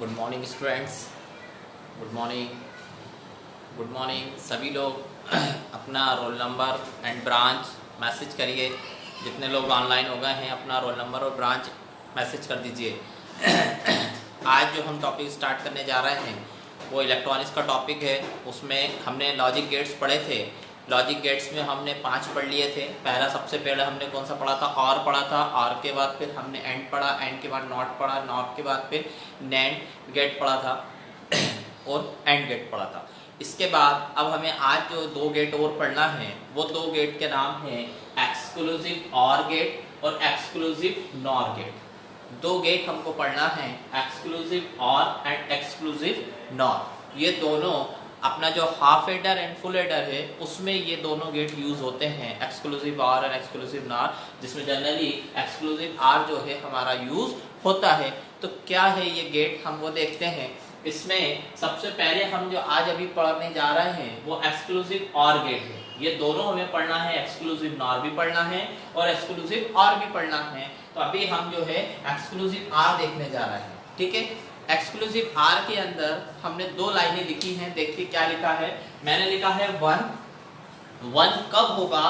Good morning students, good morning, good morning. सभी लोग अपना roll number and branch message करिए। जितने लोग ऑनलाइन हो गए हैं अपना रोल नंबर और ब्रांच मैसेज कर दीजिए। आज जो हम टॉपिक स्टार्ट करने जा रहे हैं वो इलेक्ट्रॉनिक्स का टॉपिक है। उसमें हमने लॉजिक गेट्स पढ़े थे। लॉजिक गेट्स में हमने 5 पढ़ लिए थे। पहला सबसे पहले हमने कौन सा पढ़ा था? और पढ़ा था। और के बाद फिर हमने एंड पढ़ा, एंड के बाद नॉट पढ़ा, नॉट के बाद फिर नैंड गेट पढ़ा था और एंड गेट पढ़ा था। इसके बाद अब हमें आज जो 2 गेट और पढ़ना है वो 2 गेट के नाम है एक्सक्लूसिव और गेट और एक्सक्लूसिव नॉर गेट। 2 गेट हमको पढ़ना है, एक्सक्लूसिव और एंड एक्सक्लूसिव नॉर। ये दोनों अपना जो half adder and full adder है उसमें ये दोनों गेट यूज होते हैं, exclusive or and exclusive nor, जिसमें जनरली एक्सक्लूसिव आर जो है हमारा यूज होता है। तो क्या है ये गेट, हम वो देखते हैं। इसमें सबसे पहले हम जो आज अभी पढ़ने जा रहे हैं वो एक्सक्लूसिव और गेट है। ये दोनों हमें पढ़ना है, एक्सक्लूसिव नॉर भी पढ़ना है और एक्सक्लूसिव और भी पढ़ना है। तो अभी हम जो है एक्सक्लूसिव आर देखने जा रहे हैं, ठीक है। एक्सक्लूसिव आर के अंदर हमने 2 लाइनें लिखी हैं। देखिए क्या लिखा है। मैंने लिखा है वन कब होगा?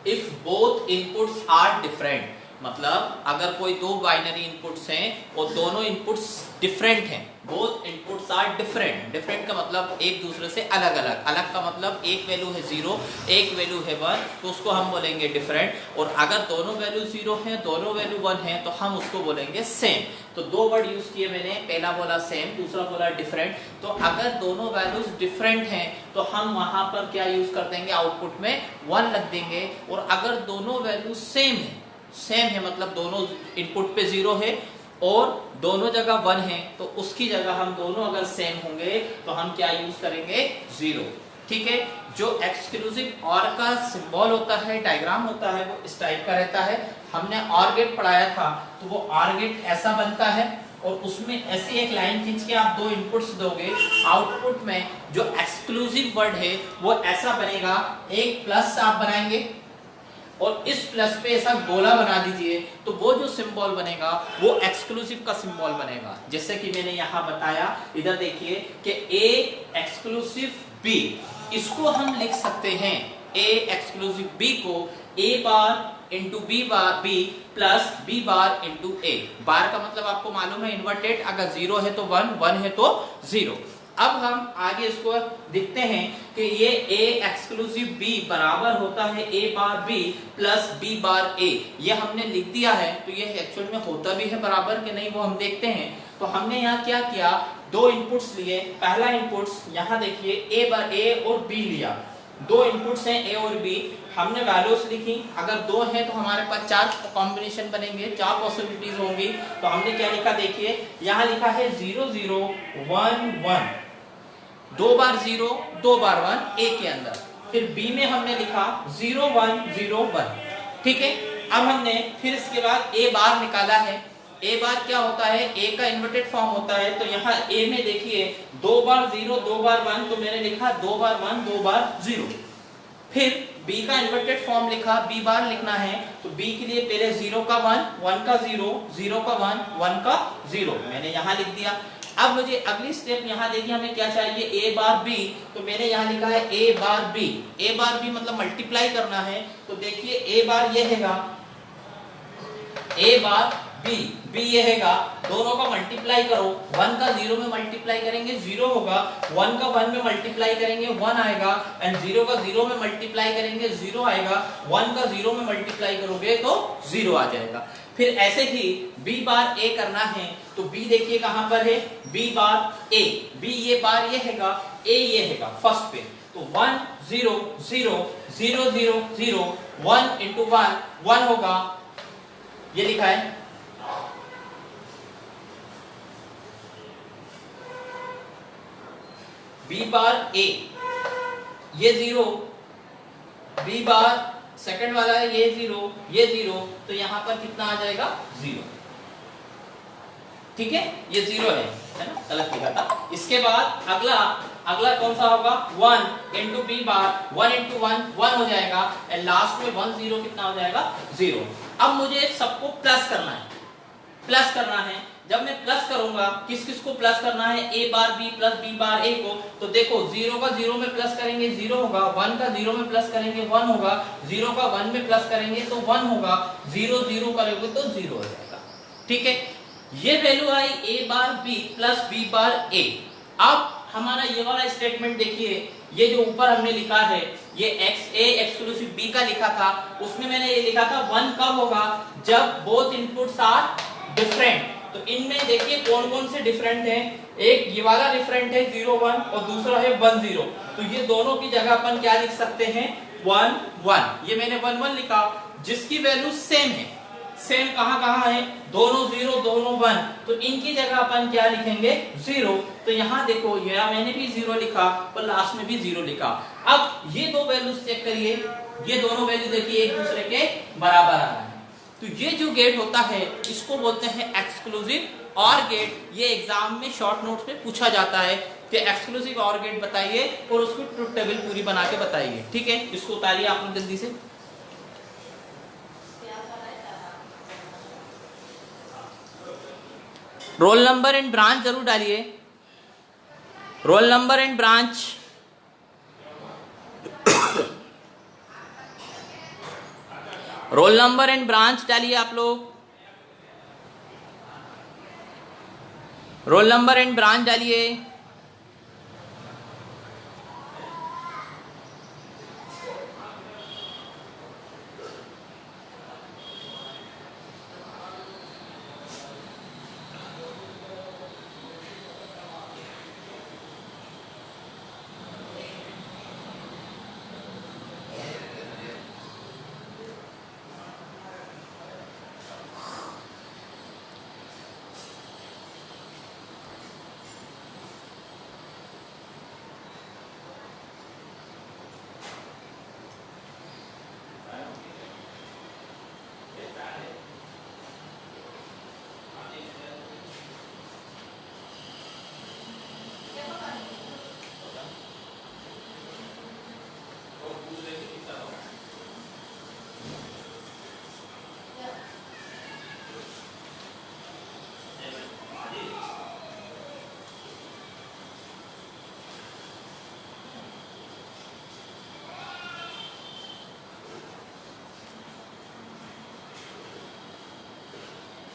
If both inputs are different. मतलब अगर कोई 2 बाइनरी इनपुट्स हैं और दोनों इनपुट्स डिफरेंट हैं, both inputs are different. Different का मतलब एक दूसरे से अलग अलग। अलग का मतलब एक वैल्यू है 0, एक वैल्यू है 1, तो उसको हम बोलेंगे डिफरेंट। और अगर दोनों वैल्यू 0 है, दोनों वैल्यू 1 है, तो हम उसको बोलेंगे सेम। तो 2 वर्ड यूज किए मैंने, पहला बोला सेम, दूसरा बोला डिफरेंट। तो अगर दोनों वैल्यूज डिफरेंट हैं तो हम वहां पर क्या यूज कर देंगे? आउटपुट में 1 रख देंगे। और अगर दोनों वैल्यू सेम है मतलब दोनों इनपुट पे 0 है और दोनों जगह 1 है, तो उसकी जगह हम दोनों अगर सेम होंगे तो हम क्या यूज करेंगे? 0, ठीक है। जो एक्सक्लूसिव और का सिंबल होता है, डायग्राम होता है, वो इस टाइप का रहता है। हमने और गेट पढ़ाया था तो वो और गेट ऐसा बनता है और उसमें ऐसी एक लाइन खींच के आप 2 इनपुट्स दोगे। आउटपुट में जो एक्सक्लूसिव वर्ड है वो ऐसा बनेगा। एक प्लस आप बनाएंगे और इस प्लस पे ऐसा गोला बना दीजिए, तो वो जो सिंबल बनेगा वो एक्सक्लूसिव का सिंबल बनेगा। जैसे कि मैंने यहाँ बताया, इधर देखिए कि ए एक्सक्लूसिव बी, इसको हम लिख सकते हैं ए एक्सक्लूसिव बी को A bar into B bar B plus B bar into A. Bar का मतलब आपको मालूम है इन्वर्टेड, अगर 0 है तो 1, 1 है तो 0। अब हम आगे इसको देखते हैं कि ये A एक्सक्लूसिव B बराबर होता है A bar B plus B bar A। ये हमने लिख दिया है, तो ये एक्चुअल में होता भी है बराबर कि नहीं वो हम देखते हैं। तो हमने यहाँ क्या किया? 2 इनपुट्स लिए। पहला इनपुट्स यहाँ देखिए A बार A और B लिया। 2 इनपुट्स हैं A और B। हमने वैल्यूज लिखी। अगर 2 हैं तो हमारे पास 4 कॉम्बिनेशन बनेंगे, 4 पॉसिबिलिटीज होंगी। तो हमने क्या लिखा देखिए, यहाँ लिखा है 0 0 1 1, 2 बार 0 2 बार 1 A के अंदर। फिर B में हमने लिखा 0 1 0 1, ठीक है। अब हमने फिर इसके बाद A बार निकाला है। A बार क्या होता है? A का इन्वर्टेड फॉर्म होता है। तो यहाँ A में देखिए 2 बार 0 2 बार 1, तो मैंने लिखा 2 बार 1 2 बार 0। फिर B का इन्वर्टेड फॉर्म लिखा, B बार लिखना है, तो B के लिए पहले 0 का 1, 1 का 0, 0 का 1, 1 का 0 मैंने यहाँ लिख दिया। अब मुझे अगली स्टेप यहाँ देखिए हमें क्या चाहिए? A bar B। तो मैंने यहाँ लिखा है A bar B। A bar B मतलब मल्टीप्लाई करना है। तो देखिए A बार ये हैगा, A बार B, B ये हैगा, दोनों का मल्टीप्लाई करो। 1 का 0 में मल्टीप्लाई करेंगे 0 होगा, 1 का 1 में मल्टीप्लाई करेंगे 1 आएगा, एंड 0 का 0 में मल्टीप्लाई करेंगे 0 आएगा, 1 का 0 में मल्टीप्लाई करोगे तो 0 आ जाएगा। फिर ऐसे ही B बार A करना है, तो B देखिए कहां पर है? B बार A, B ये बार ये हैगा, A ये हैगा फर्स्ट पे। तो 1 0 0 0 0 0 1 इंटू 1 1 होगा, ये लिखा है। B बार A ये 0, B बार सेकंड वाला है ये 0, ये 0, तो यहां पर कितना आ जाएगा? 0, ठीक है। ये 0 है ना, गलत लिखा था। इसके बाद अगला कौन सा होगा? 1 इंटू बी बार, 1 इंटू 1 1 हो जाएगा, एंड लास्ट में 1 0 कितना हो जाएगा? 0। अब मुझे सबको प्लस करना है। जब मैं प्लस करूंगा, किस किस को प्लस करना है, a bar b plus b bar a को, तो देखो 0 का 0 में प्लस करेंगे 0 होगा, 1 का 0 में प्लस करेंगे 1 होगा, 0 का 1 में प्लस करेंगे तो 1 होगा, 0 0 करेंगे तो 0 हो जाएगा। ठीक है, ये value I a bar b plus b bar a। अब हमारा ये वाला स्टेटमेंट देखिए, ये जो ऊपर हमने लिखा है ये x a एक्सक्लूसिव b का लिखा था, उसमें मैंने ये लिखा था 1 कब होगा, जब बोथ इनपुट्स आर डिफरेंट। तो इनमें देखिए कौन कौन से डिफरेंट हैं, एक ये वाला डिफरेंट है 0 1 और दूसरा है 1 0। तो ये दोनों की जगह अपन क्या लिख सकते हैं 1 1। ये मैंने 1 1 लिखा, जिसकी वैल्यू सेम है। सेम कहां कहां है, दोनों 0 दोनों 1, तो इनकी जगह अपन क्या लिखेंगे 0। तो यहां देखो ये मैंने भी 0 लिखा और लास्ट में भी 0 लिखा। अब ये दो वैल्यूज चेक करिए, ये दोनों वैल्यू देखिए एक दूसरे के बराबर आ रहा है। तो ये जो गेट होता है इसको बोलते हैं एक्सक्लूसिव ऑर गेट। ये एग्जाम में शॉर्ट नोट्स में पूछा जाता है कि एक्सक्लूसिव ऑर गेट बताइए और उसको ट्रुथ टेबल पूरी बना के बताइए। ठीक है, इसको उतारिए आप लोग जल्दी से। रोल नंबर एंड ब्रांच जरूर डालिए, roll number and branch. Roll number and branch डालिए आप लोग, रोल नंबर एंड ब्रांच डालिए।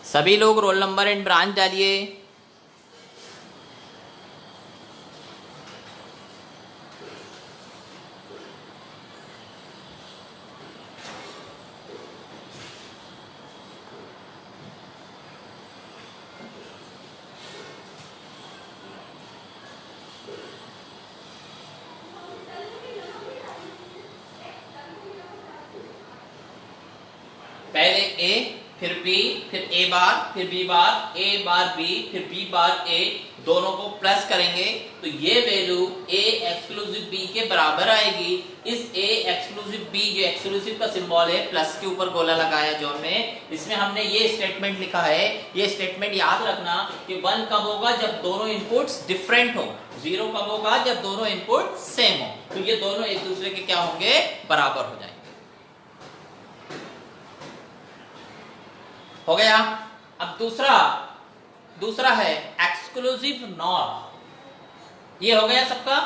सभी लोग रोल नंबर एंड ब्रांच डालिए। पहले ए फिर बी फिर ए बार फिर बी बार, ए बार बी फिर बी बार ए, दोनों को प्लस करेंगे तो ये वैल्यू ए एक्सक्लूसिव बी के बराबर आएगी। इस ए एक्सक्लूसिव बी जो एक्सक्लूसिव का सिंबल है प्लस के ऊपर गोला लगाया जो में, इसमें हमने ये स्टेटमेंट लिखा है। ये स्टेटमेंट याद रखना कि 1 कब होगा जब दोनों इनपुट्स डिफरेंट हो, 0 कब होगा जब दोनों इनपुट सेम हो। तो ये दोनों एक दूसरे के क्या होंगे बराबर हो जाएंगे। हो गया। अब दूसरा है एक्सक्लूसिव नॉर। ये हो गया सबका।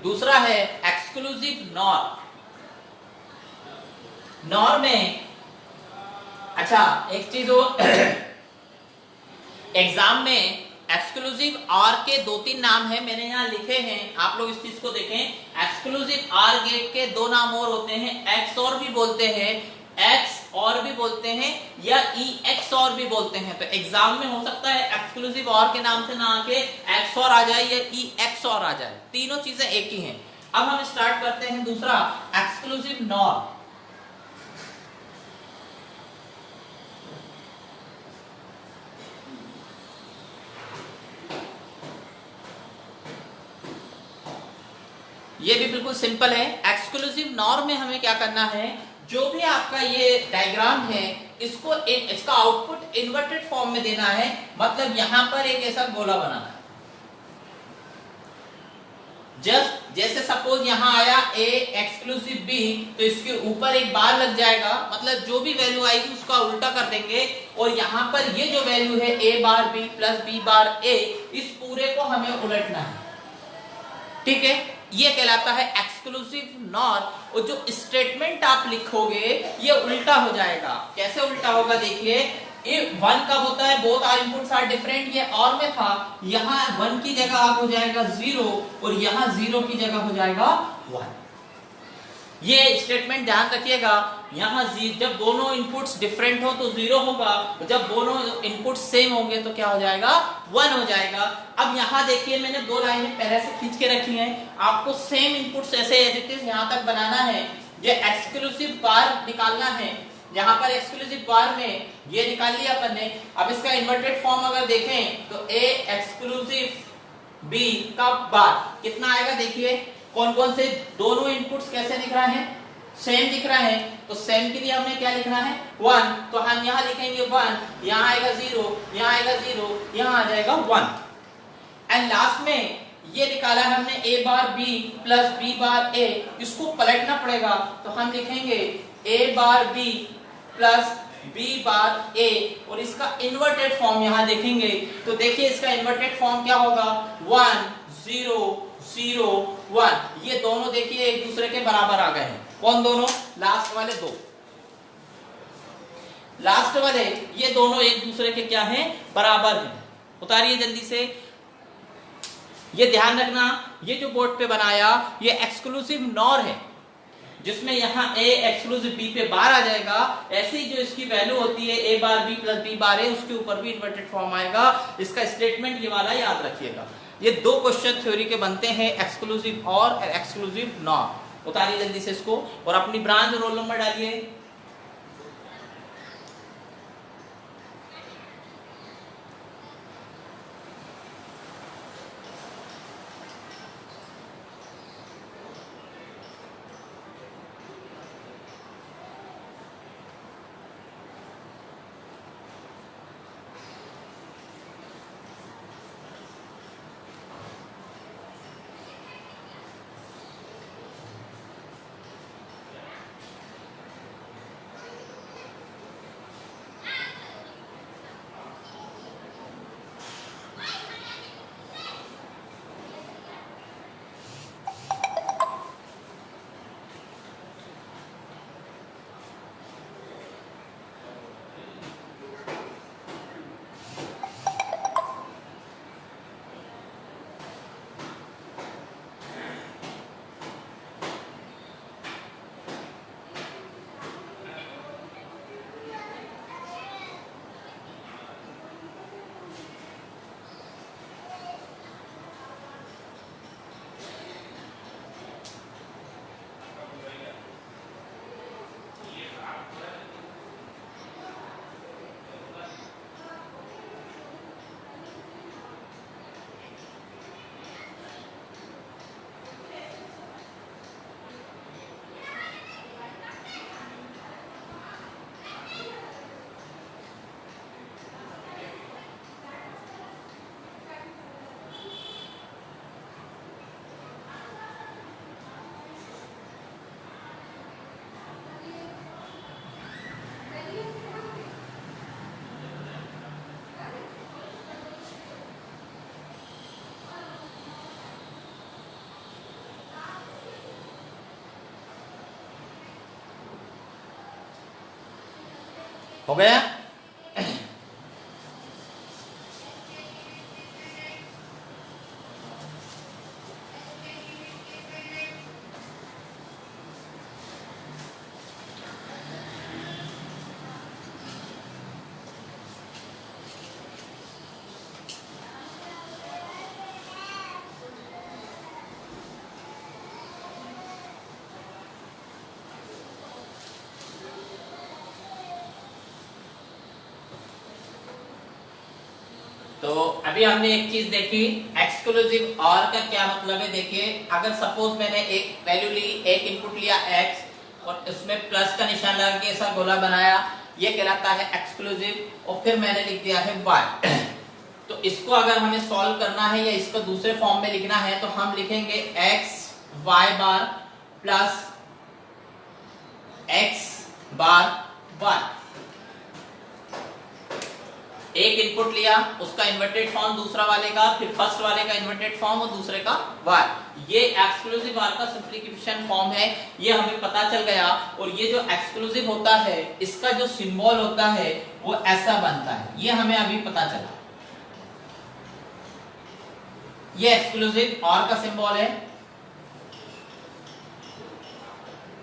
दूसरा है एक्सक्लूसिव नॉर। नॉर में अच्छा एक चीज हो एग्जाम में एक्सक्लूसिव आर के 2-3 नाम है, मैंने यहाँ लिखे हैं, आप लोग इस चीज को देखें। एक्सक्लूसिव आर गेट के 2 नाम और होते हैं, एक्स और भी बोलते हैं, एक्स और भी बोलते हैं या ई एक्स और भी बोलते हैं। तो एग्जाम में हो सकता है एक्सक्लूसिव और के नाम से ना आके एक्स और आ जाए या ई एक्स और आ जाए, तीनों चीजें एक ही हैं। अब हम स्टार्ट करते हैं दूसरा एक्सक्लूसिव नॉर। ये भी बिल्कुल सिंपल है। एक्सक्लूसिव नॉर में हमें क्या करना है, जो भी आपका ये डायग्राम है इसको इसका आउटपुट इन्वर्टेड फॉर्म में देना है। मतलब यहां पर एक ऐसा गोला बनाना है, जस्ट जैसे सपोज यहाँ आया a एक्सक्लूसिव b, तो इसके ऊपर एक बार लग जाएगा, मतलब जो भी वैल्यू आएगी उसका उल्टा कर देंगे, और यहाँ पर ये जो वैल्यू है a bar b plus b bar a, इस पूरे को हमें उलटना है। ठीक है, ये कहलाता है एक्सक्लूसिव नॉर। और जो स्टेटमेंट आप लिखोगे ये उल्टा हो जाएगा। कैसे उल्टा होगा देखिए, वन कब होता है, both are inputs are different, ये और में था, यहाँ वन की जगह आप हो जाएगा जीरो, और यहाँ जीरो की जगह हो जाएगा वन। ये स्टेटमेंट ध्यान रखिएगा, यहाँ जब दोनों इनपुट्स डिफरेंट हो तो जीरो होगा, जब दोनों इनपुट्स सेम होंगे तो क्या हो जाएगा, वन हो जाएगा। अब यहाँ देखिए मैंने दो लाइनें पहले से खींच के रखी हैं, आपको सेम इनपुट्स ऐसे एज इट इज यहाँ तक बनाना है। ये एक्सक्लूसिव बार निकालना है, यहाँ पर एक्सक्लूसिव बार में ये निकाल लिया अपन ने। अब इसका इन्वर्टेड फॉर्म अगर देखें तो a एक्सक्लूसिव b का बार कितना आएगा, देखिए कौन कौन से दोनों इनपुट्स कैसे दिख रहे हैं, सेम दिख रहा है, तो सेम के लिए हमने क्या लिखना है, वन, तो हम यहाँ लिखेंगे वन, यहाँ आएगा जीरो, यहाँ आएगा जीरो, यहाँ आ जाएगा वन। एंड लास्ट में ये निकाला हमने a bar b plus b bar a, इसको पलटना पड़ेगा, तो हम लिखेंगे a bar b plus b bar a, और इसका इन्वर्टेड फॉर्म यहाँ देखेंगे तो देखिए इसका इन्वर्टेड फॉर्म क्या होगा, वन जीरो जीरो वन। ये दोनों देखिए एक दूसरे के बराबर आ गए हैं। कौन दोनों, लास्ट वाले दो, लास्ट वाले ये दोनों एक दूसरे के क्या हैं, बराबर हैं। उतारिए जल्दी से। ये ध्यान रखना, ये जो बोर्ड पे बनाया ये एक्सक्लूसिव नॉर है, जिसमें यहाँ a एक्सक्लूसिव b पे बार आ जाएगा, ऐसे ही जो इसकी वैल्यू होती है a bar b plus b bar a, उसके ऊपर भी इन्वर्टेड फॉर्म आएगा। इसका स्टेटमेंट ये वाला याद रखिएगा। ये दो क्वेश्चन थ्योरी के बनते हैं, एक्सक्लूसिव और एक्सक्लूसिव नॉर। उतारिए जल्दी से इसको और अपनी ब्रांच रोल नंबर डालिए। हो गया। तो अभी हमने एक चीज देखी, एक्सक्लूसिव और का क्या मतलब है। देखिए अगर सपोज मैंने एक वैल्यू ली, एक इनपुट लिया x और इसमें प्लस का निशान लगा के ऐसा गोला बनाया, ये कहलाता है एक्सक्लूसिव। और फिर मैंने लिख दिया है y। तो इसको अगर हमें सॉल्व करना है या इसको दूसरे फॉर्म में लिखना है तो हम लिखेंगे x y बार प्लस x बार y। एक इनपुट लिया, उसका इन्वर्टेड फॉर्म दूसरा वाले का, फिर फर्स्ट वाले का इन्वर्टेड फॉर्म और दूसरे का y। ये एक्सक्लूसिव आर का सिंप्लीफिकेशन फॉर्म है, ये हमें पता चल गया। और ये जो एक्सक्लूसिव होता है इसका जो सिंबल होता है वो ऐसा बनता है, ये हमें अभी पता चला। ये एक्सक्लूसिव आर का सिंबल है,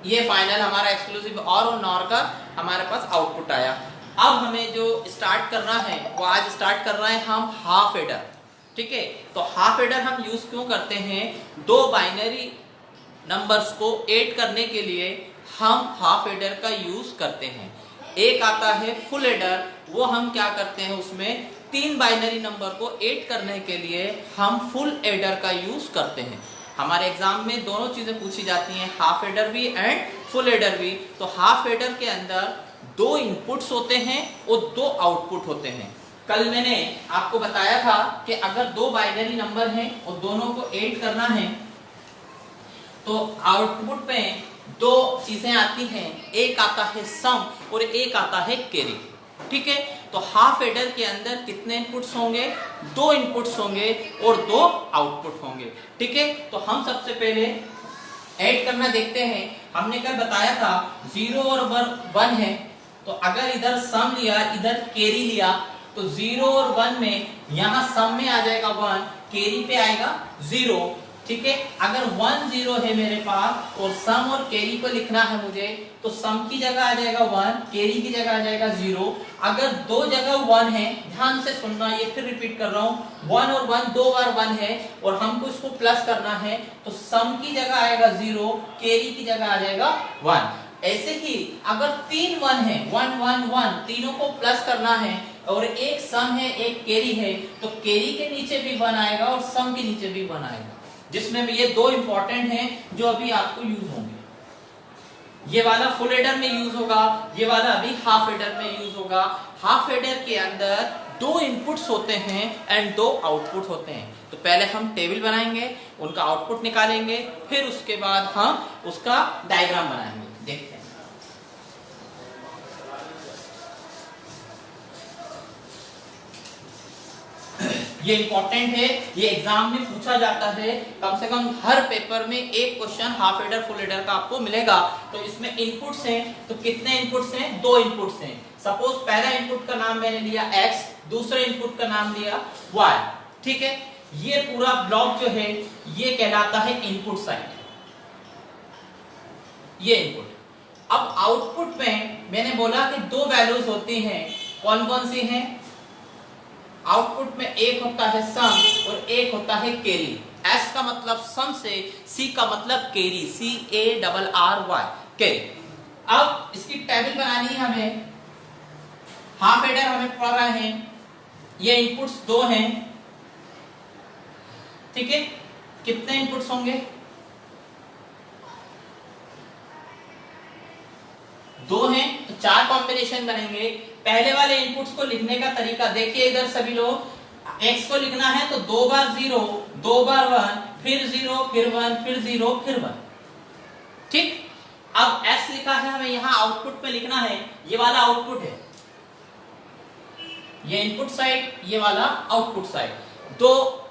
ये फाइनल हमारा एक्सक्लूसिव और नॉर का हमारे पास आउटपुट आया। अब हमें जो स्टार्ट करना है वो आज स्टार्ट कर रहे हैं हम हाफ एडर, ठीक है। तो हाफ एडर हम यूज क्यों करते हैं? दो बाइनरी नंबर्स को ऐड करने के लिए हम हाफ एडर का यूज करते हैं। एक आता है फुल एडर, वो हम क्या करते हैं उसमें तीन बाइनरी नंबर को ऐड करने के लिए हम फुल एडर का यूज करते हैं। हमारे एग्जाम में दोनों चीजें पूछी जाती हैं, हाफ एडर भी एंड फुल एडर भी। तो हाफ एडर के अंदर दो इनपुट्स होते हैं और दो आउटपुट होते हैं। कल मैंने आपको बताया था कि अगर दो बाइनरी नंबर हैं और दोनों को ऐड करना है तो आउटपुट में दो चीजें आती हैं, एक आता है सम और एक आता है कैरी, ठीक है। तो हाफ एडर के अंदर कितने इनपुट्स होंगे? दो इनपुट्स होंगे और दो आउटपुट होंगे, ठीक है। तो हम सबसे पहले ऐड करना देखते हैं। हमने कल बताया था 0 और 1 है, तो अगर इधर सम लिया इधर कैरी लिया तो 0 और 1 में यहां सम में आ जाएगा 1, कैरी पे आएगा 0, ठीक है। अगर 1 0 है मेरे पास और सम और कैरी को लिखना है मुझे, तो सम की जगह आ जाएगा 1, कैरी की जगह आ जाएगा 0। अगर दो जगह 1 है, ध्यान से सुनना, ये फिर रिपीट कर रहा हूं, 1 और 1 दो बार 1 है और हमको इसको प्लस करना है, तो सम की जगह आएगा 0, कैरी की जगह आ जाएगा 1। ऐसे ही अगर तीन 1 है, 1 1 1, तीनों को प्लस करना है और एक सम है एक कैरी है, तो कैरी के नीचे भी 1 आएगा और सम के नीचे भी 1 आएगा, जिसमें ये दो इंपॉर्टेंट हैं जो अभी आपको यूज होंगे। ये वाला फुल एडर में यूज होगा, ये वाला अभी हाफ एडर में यूज होगा। हाफ एडर के अंदर दो इनपुट्स होते हैं एंड दो आउटपुट होते हैं। तो पहले हम टेबल बनाएंगे, उनका आउटपुट निकालेंगे, फिर उसके बाद हम उसका डायग्राम बनाएंगे। देखते हैं, ये इंपॉर्टेंट है, ये एग्जाम में पूछा जाता है। कम से कम हर पेपर में एक question half adder full adder का आपको मिलेगा। तो इसमें इनपुट्स हैं, तो कितने इनपुट्स हैं? दो इनपुट्स हैं। सपोज पहला इनपुट का नाम मैंने लिया x, दूसरे इनपुट का नाम लिया y, ठीक है। ये पूरा ब्लॉक जो है ये कहलाता है इनपुट साइड, ये इनपुट। अब आउटपुट में मैंने बोला कि दो वैल्यूज होती हैं, कौन कौन सी हैं? आउटपुट में एक होता है सम और एक होता है कैरी। S का मतलब सम से, C का मतलब कैरी, CARRY, कैरी। अब इसकी टेबल बनानी है हमें। हाफ एडर हमें पढ़ रहे हैं, ये इनपुट्स दो हैं, ठीक है। कितने इनपुट्स होंगे? दो हैं, तो चार कॉम्बिनेशन बनेंगे। पहले वाले इनपुट्स को लिखने का तरीका देखिए, इधर सभी लोग, x को लिखना है तो दो बार 0, दो बार 1, फिर 0, फिर 1, फिर 0, फिर 1, ठीक। अब s लिखा है, हमें यहां आउटपुट में लिखना है, ये वाला आउटपुट है, ये इनपुट साइड, ये वाला आउटपुट साइड। दो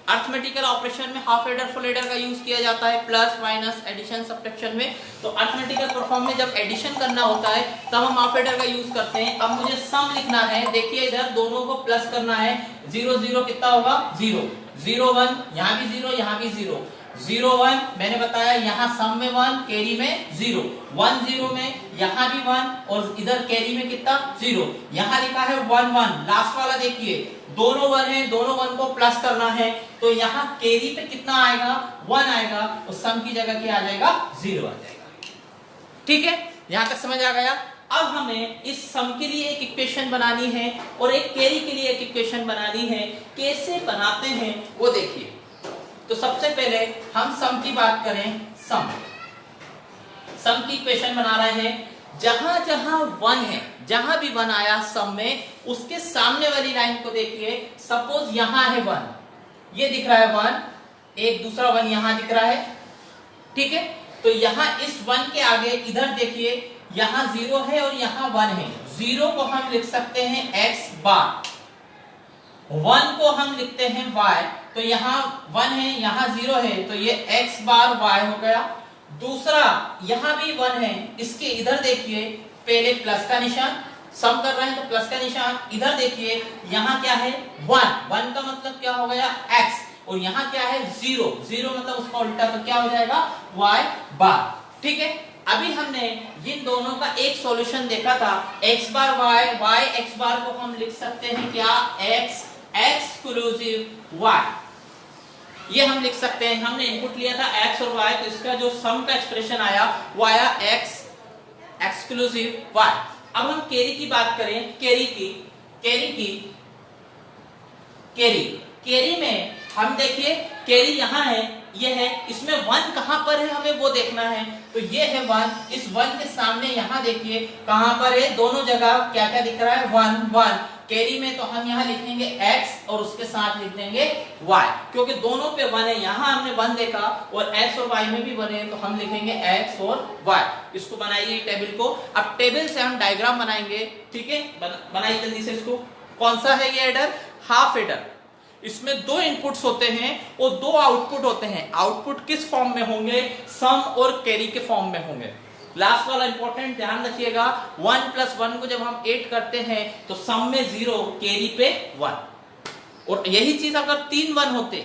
अर्थमेटिकल ऑपरेशन में हाफ एडर फुल एडर का यूज किया जाता है, प्लस माइनस एडिशन सब्ट्रैक्शन में। तो अर्थमेटिकल परफॉर्म में जब एडिशन करना होता है तब हम हाफ एडर का यूज करते हैं। अब मुझे सम लिखना है, देखिए इधर दोनों को प्लस करना है, 0 0 कितना होगा? 0 0 1, यहाँ भी 0, यहाँ भी 0 0 1, मैंने बताया यहाँ सम में 1, कैरी में 0, 1 0 में यहाँ भी 1 और इधर कैरी में कितना? 0। यहाँ लिखा है 1 1, लास्ट वाला देखिए, दोनों 1 है, दोनों 1 को प्लस करना है, तो यहाँ कैरी पे कितना आएगा? 1 आएगा और सम की जगह क्या आ जाएगा? 0 आ जाएगा, ठीक है। यहाँ तक समझ आ गया। अब हमें इस सम के लिए एक इक्वेशन बनानी है और एक कैरी के लिए एक इक्वेशन बनानी है। कैसे बनाते हैं वो देखिए। तो सबसे पहले हम सम की बात करें, सम की इक्वेशन बना रहे हैं। जहां जहां 1 है, जहां भी 1 आया सम में, उसके सामने वाली लाइन को देखिए। सपोज यहां है 1, ये दिख रहा है 1, एक दूसरा 1 यहां दिख रहा है, ठीक है, तो यहाँ इस 1 के आगे इधर देखिए यहाँ 0 है और यहाँ 1 है। 0 को हम लिख सकते हैं x बार, 1 को हम लिखते हैं y, तो यहाँ 1 है यहाँ 0 है, तो ये x बार y हो गया। दूसरा यहाँ भी 1 है, इसके इधर देखिए पहले प्लस का निशान, सम कर रहे हैं तो प्लस का निशान, इधर देखिए यहाँ क्या है 1, 1 का मतलब क्या हो गया x, और यहाँ क्या है 0, 0 मतलब उसका उल्टा, तो क्या हो जाएगा y बार। ठीक है, अभी हमने इन दोनों का एक सॉल्यूशन देखा था, x बार y x बार को हम लिख सकते हैं क्या x एक्सक्लूसिव y, ये हम लिख सकते हैं। हमने इनपुट लिया था x और y, तो इसका जो सम का एक्सप्रेशन आया वो आया x एक्सक्लूसिव y। अब हम कैरी की बात करें, कैरी में हम देखिए कैरी यहाँ है, ये है, इसमें 1 कहां पर है हमें वो देखना है, तो ये है 1, इस 1 के सामने यहाँ देखिए कहां पर है, दोनों जगह क्या क्या दिख रहा है 1 1, कैरी में तो हम यहाँ लिखेंगे x और उसके साथ लिख देंगे y, क्योंकि दोनों पे 1 है, यहाँ हमने 1 देखा और x और y में भी 1 है, तो हम लिखेंगे x और y। इसको बनाइए टेबल को। अब टेबल से हम डायग्राम बनाएंगे, ठीक है, बनाइए जल्दी से इसको। कौन सा है ये एडर, हाफ एडर, इसमें 2 इनपुट्स होते हैं और 2 आउटपुट होते हैं। आउटपुट किस फॉर्म में होंगे, सम और कैरी के फॉर्म में होंगे। लास्ट वाला इंपॉर्टेंट ध्यान रखिएगा, 1 + 1 को जब हम 8 करते हैं तो सम में 0, कैरी पे 1, और यही चीज अगर 3 1 होते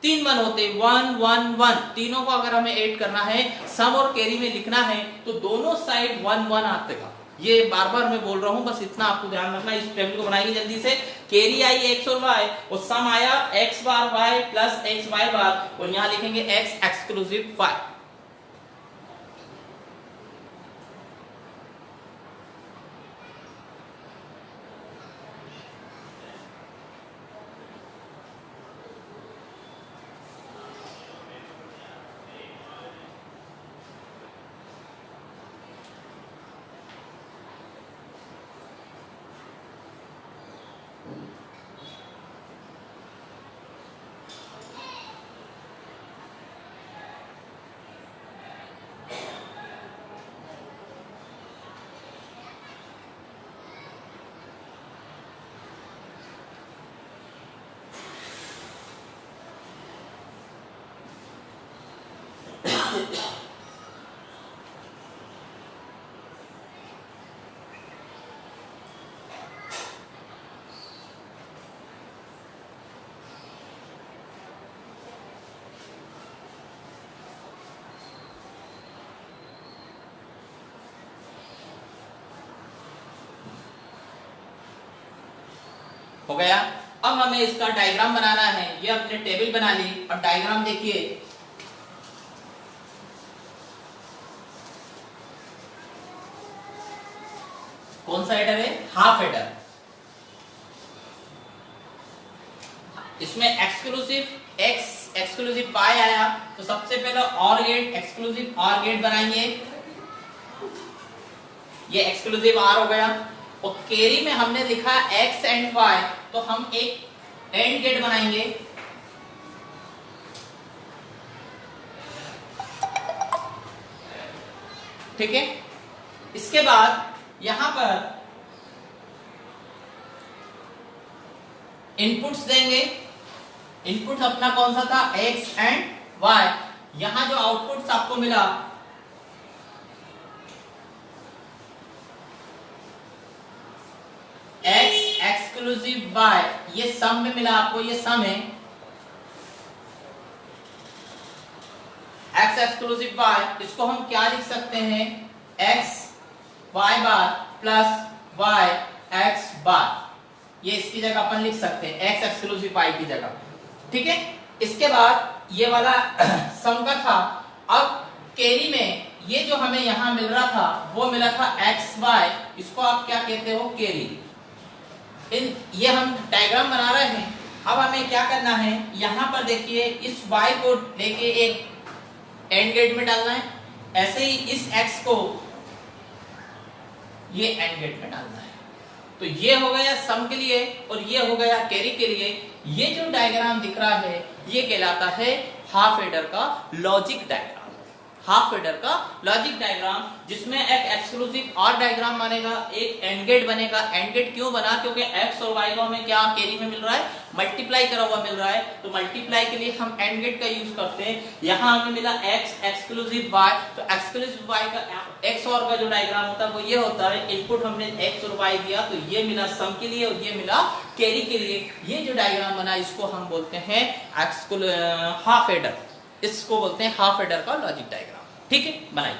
1 1 1, तीनों को अगर हमें 8 करना है, सम और कैरी में लिखना है, तो दोनों साइड 1 1 आतेगा। ये बार बार मैं बोल रहा हूं, बस इतना आपको ध्यान रखना। इस टेबल को बनाइए जल्दी से। कैरी आई x और y और सम आया x बार y प्लस x y बार, और यहां लिखेंगे x एक्सक्लूसिव y। हो गया। अब हमें इसका डायग्राम बनाना है। ये अपने टेबल बना ली, अब डायग्राम देखिए। कौन सा एडर है, हाफ एडर। इसमें एक्सक्लूसिव x एक्सक्लूसिव y आया, तो सबसे पहले और गेट एक्सक्लूसिव और गेट बनाएंगे। ये एक्सक्लूसिव r हो गया, और कैरी में हमने लिखा x एंड y, तो हम एक एंड गेट बनाएंगे। ठीक है, इसके बाद यहां पर इनपुट्स देंगे। इनपुट अपना कौन सा था, x एंड y। यहां जो आउटपुट आपको मिला x एक्सक्लूसिव y, ये सम में मिला आपको, ये सम है x एक्सक्लूसिव y। इसको हम क्या लिख सकते हैं, x y बार प्लस y x बार, ये इसकी जगह अपन लिख सकते हैं x एक्सक्लूसिव y की जगह। ठीक है, इसके बाद ये वाला सम का था। अब कैरी में ये जो हमें यहां मिल रहा था वो मिला था x y, इसको आप क्या कहते हो, कैरी। ये हम डायग्राम बना रहे हैं। अब हमें क्या करना है, यहां पर देखिए इस y को लेके एक एंड गेट में डालना है, ऐसे ही इस x को ये एंड गेट में डालना है। तो ये हो गया सम के लिए और ये हो गया कैरी के लिए। ये जो डायग्राम दिख रहा है ये कहलाता है हाफ एडर का लॉजिक डायग्राम। हाफ एडर का लॉजिक डायग्राम, जिसमें एक एक्सक्लूसिव और डायग्राम बनेगा, एक एंड गेट बनेगा। एंड गेट क्यों बना? क्योंकि एक्स और वाई को हमें क्या कैरी में मिल रहा है, मल्टीप्लाई करा हुआ मिल रहा है, तो मल्टीप्लाई के लिए हम एंड गेट का यूज करते हैं। यहाँ हमें मिला एक्स एक्सक्लूसिव वाई, तो एक्सक्लूसिव वाई का एक्स और का जो डायग्राम होता है वो ये होता है, इनपुट हमने एक्स और वाई दिया, तो ये मिला सम के लिए और ये मिला कैरी के लिए। ये जो डायग्राम बना इसको हम बोलते हैं हाफ एडर, इसको बोलते हैं हाफ एडर का लॉजिक डायग्राम। ठीक है, बनाइए।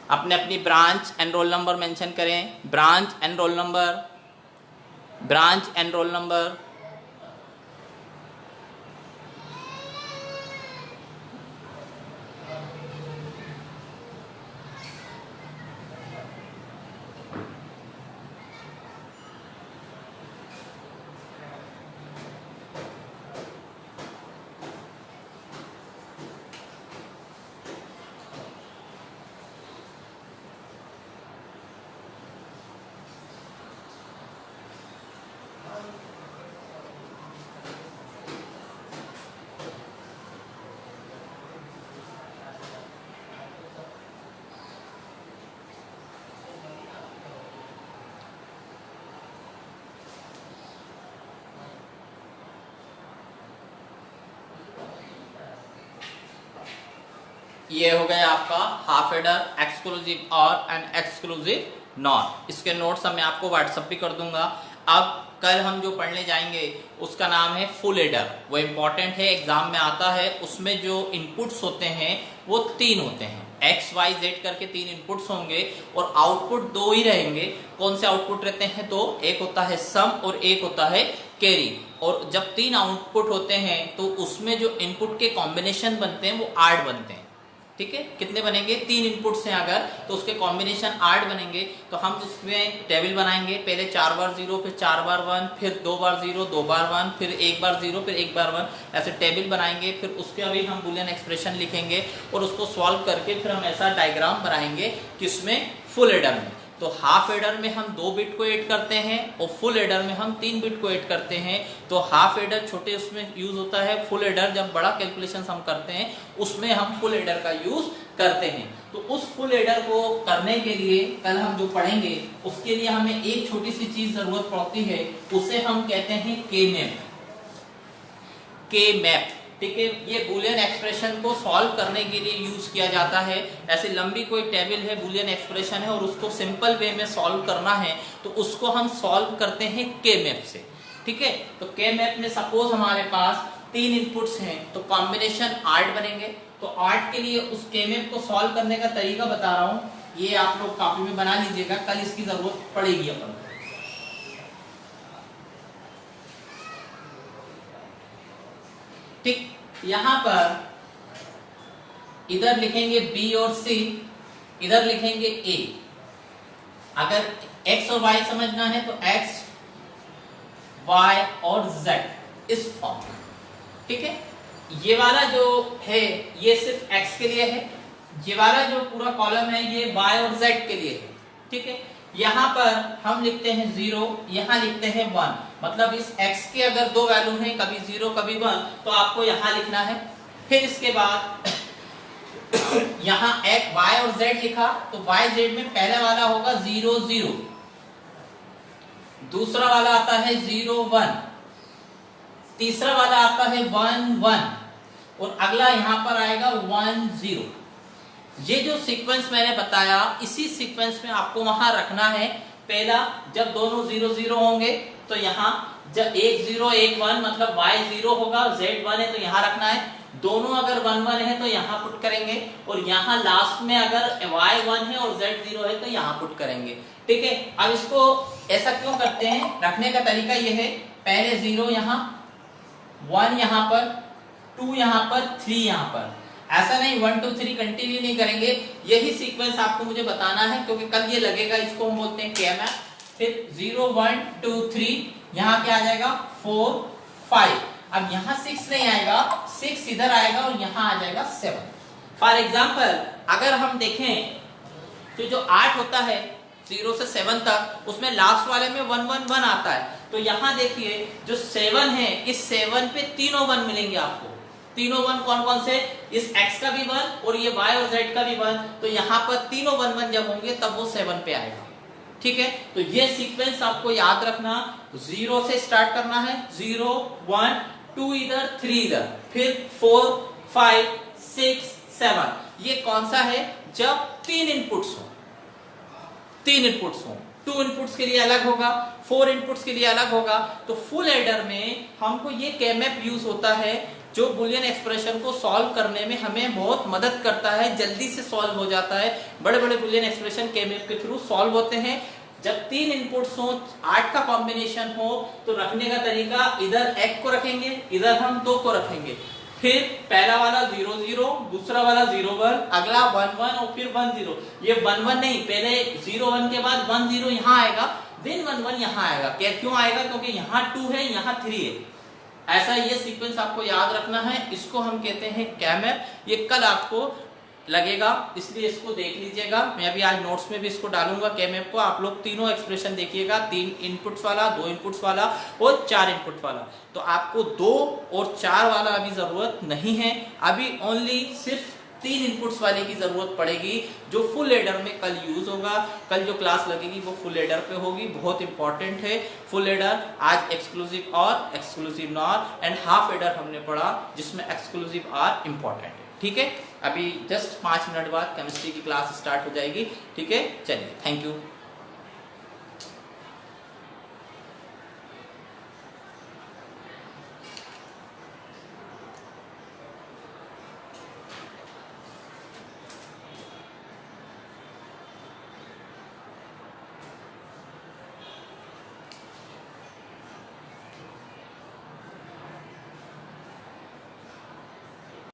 अपने अपनी branch and roll number mention करें, branch and roll number, branch and roll number. ये हो गया आपका हाफ एडर, एक्सक्लूसिव और एंड एक्सक्लूसिव नॉट। इसके नोट्स मैं आपको व्हाट्सएप भी कर दूंगा। अब कल हम जो पढ़ने जाएंगे उसका नाम है फुल एडर। वो इंपॉर्टेंट है, एग्जाम में आता है। उसमें जो इनपुट्स होते हैं वो 3 होते हैं, एक्स वाई जेड करके 3 इनपुट्स होंगे और आउटपुट 2 ही रहेंगे। कौन से आउटपुट रहते हैं? तो एक होता है सम और एक होता है कैरी। और जब 3 आउटपुट होते हैं तो उसमें जो इनपुट के कॉम्बिनेशन बनते हैं वो 8 बनते हैं। ठीक है, कितने बनेंगे? 3 इनपुट्स हैं अगर, तो उसके कॉम्बिनेशन 8 बनेंगे। तो हम इसमें टेबल बनाएंगे, पहले 4 बार 0, फिर 4 बार 1, फिर 2 बार 0, 2 बार 1, फिर 1 बार 0, फिर 1 बार 1, ऐसे टेबल बनाएंगे। फिर उसके अभी हम बुलियन एक्सप्रेशन लिखेंगे और उसको सॉल्व करके फिर हम ऐसा डायग्राम बनाएंगे, किसमें? फुल एडर में। तो हाफ एडर में हम 2 बिट को ऐड करते हैं और फुल एडर में हम 3 बिट को ऐड करते हैं। तो हाफ एडर छोटे उसमें यूज होता है, फुल एडर जब बड़ा कैलकुलेशन हम करते हैं उसमें हम फुल एडर का यूज करते हैं। तो उस फुल एडर को करने के लिए कल हम जो पढ़ेंगे उसके लिए हमें एक छोटी सी चीज जरूरत पड़ती है, उसे हम कहते हैं के मैप। के मैप, ठीक है, ये बुलियन एक्सप्रेशन को सॉल्व करने के लिए यूज किया जाता है। ऐसे लंबी कोई टेबल है, बुलियन एक्सप्रेशन है और उसको सिंपल वे में सॉल्व करना है तो उसको हम सॉल्व करते हैं के मैप से। ठीक है, तो के मैप में सपोज हमारे पास 3 इनपुट्स हैं तो कॉम्बिनेशन 8 बनेंगे। तो 8 के लिए उस के मैप को सॉल्व करने का तरीका बता रहा हूं, ये आप लोग कॉपी में बना लीजिएगा, कल इसकी जरूरत पड़ेगी अपन। ठीक, यहां पर इधर लिखेंगे B और C, इधर लिखेंगे A। अगर X और Y समझना है तो X, Y और Z इस फॉर्म में। ठीक है, ये वाला जो है ये सिर्फ X के लिए है, ये वाला जो पूरा कॉलम है ये Y और Z के लिए है। ठीक है, यहाँ पर हम लिखते हैं 0, यहाँ लिखते हैं 1, मतलब इस x के अगर 2 वैल्यू हैं, कभी 0 कभी 1, तो आपको यहाँ लिखना है। फिर इसके बाद यहाँ एक y और z लिखा तो y z में पहले वाला होगा 0 0, दूसरा वाला आता है 0 1, तीसरा वाला आता है 1 1 और अगला यहाँ पर आएगा 1 0। ये जो सीक्वेंस मैंने बताया इसी सीक्वेंस में आपको वहां रखना है। पहला जब दोनों 0 0 होंगे तो यहाँ जब 1 0 1 1 मतलब y 0 होगा, z 1 है तो यहाँ रखना है। दोनों अगर 1 1 है तो यहाँ पुट करेंगे और यहाँ लास्ट में अगर y 1 है और z 0 है तो यहाँ पुट करेंगे। ठीक है, अब इसको ऐसा क्यों करते हैं? रखने का तरीका ये है, पहले 0 यहाँ, 1 यहाँ पर, 2 यहाँ पर, 3 यहाँ पर। ऐसा नहीं 1 2 3 कंटिन्यू नहीं करेंगे, यही सीक्वेंस आपको मुझे बताना है क्योंकि कल ये लगेगा, इसको हम बोलते हैं के मैप। फिर 0 1 2 3 यहाँ क्या आ जाएगा 4 5। अब यहाँ 6 नहीं आएगा, 6 इधर आएगा और यहाँ आ जाएगा 7। फॉर एग्जाम्पल अगर हम देखें तो जो 8 होता है 0 से 7 तक, उसमें लास्ट वाले में 1 1 1 आता है। तो यहाँ देखिए जो 7 है, इस 7 पे तीनों 1 मिलेंगे आपको। तीनों 1 कौन कौन से? इस x का भी 1 और ये y और z का भी 1। तो यहाँ पर तीनों 1 1 जब होंगे तब वो 7 पे आएगा। ठीक है, तो ये सीक्वेंस आपको याद रखना, 0 से स्टार्ट करना है, 0 1 2 इधर 3 इधर, फिर 4 5 6 7। ये कौन सा है? जब 3 इनपुट्स हो, 3 इनपुट्स हो। 2 इनपुट्स के लिए अलग होगा, 4 इनपुट्स के लिए अलग होगा। तो फुल एडर में हमको ये केमैप यूज होता है, जो बुलियन एक्सप्रेशन को सॉल्व करने में हमें बहुत मदद करता है, जल्दी से सॉल्व हो जाता है। बड़े बड़े बुलियन एक्सप्रेशन केमैप के थ्रू सॉल्व होते हैं। जब 3 इनपुट्स हो, 8 का कॉम्बिनेशन हो, तो रखने का तरीका, इधर 1 को रखेंगे, इधर हम 2 को रखेंगे। फिर पहला वाला 0 0, दूसरा वाला 0 1, अगला 1 1 और फिर 1 0। ये 1 1 नहीं, पहले 0 1 के बाद 1 0 यहाँ आएगा, देन 1 1 यहाँ आएगा। क्यों आएगा? क्योंकि यहाँ 2 है, यहाँ 3 है। ऐसा ये सीक्वेंस आपको याद रखना है। इसको हम कहते हैं केमैप। ये कल आपको लगेगा, इसलिए इसको देख लीजिएगा। मैं अभी आज नोट्स में भी इसको डालूंगा केमैप को। आप लोग तीनों एक्सप्रेशन देखिएगा, 3 इनपुट्स वाला, 2 इनपुट्स वाला और 4 इनपुट वाला। तो आपको 2 और 4 वाला अभी जरूरत नहीं है, अभी ओनली सिर्फ 3 इनपुट्स वाले की जरूरत पड़ेगी, जो फुल एडर में कल यूज होगा। कल जो क्लास लगेगी वो फुल एडर पे होगी, बहुत इंपॉर्टेंट है फुल एडर। आज एक्सक्लूसिव और, exclusive nor and half adder हमने पढ़ा, जिसमें एक्सक्लूसिव आर इंपॉर्टेंट है। ठीक है, अभी जस्ट 5 मिनट बाद केमिस्ट्री की क्लास स्टार्ट हो जाएगी। ठीक है, चलिए, थैंक यू।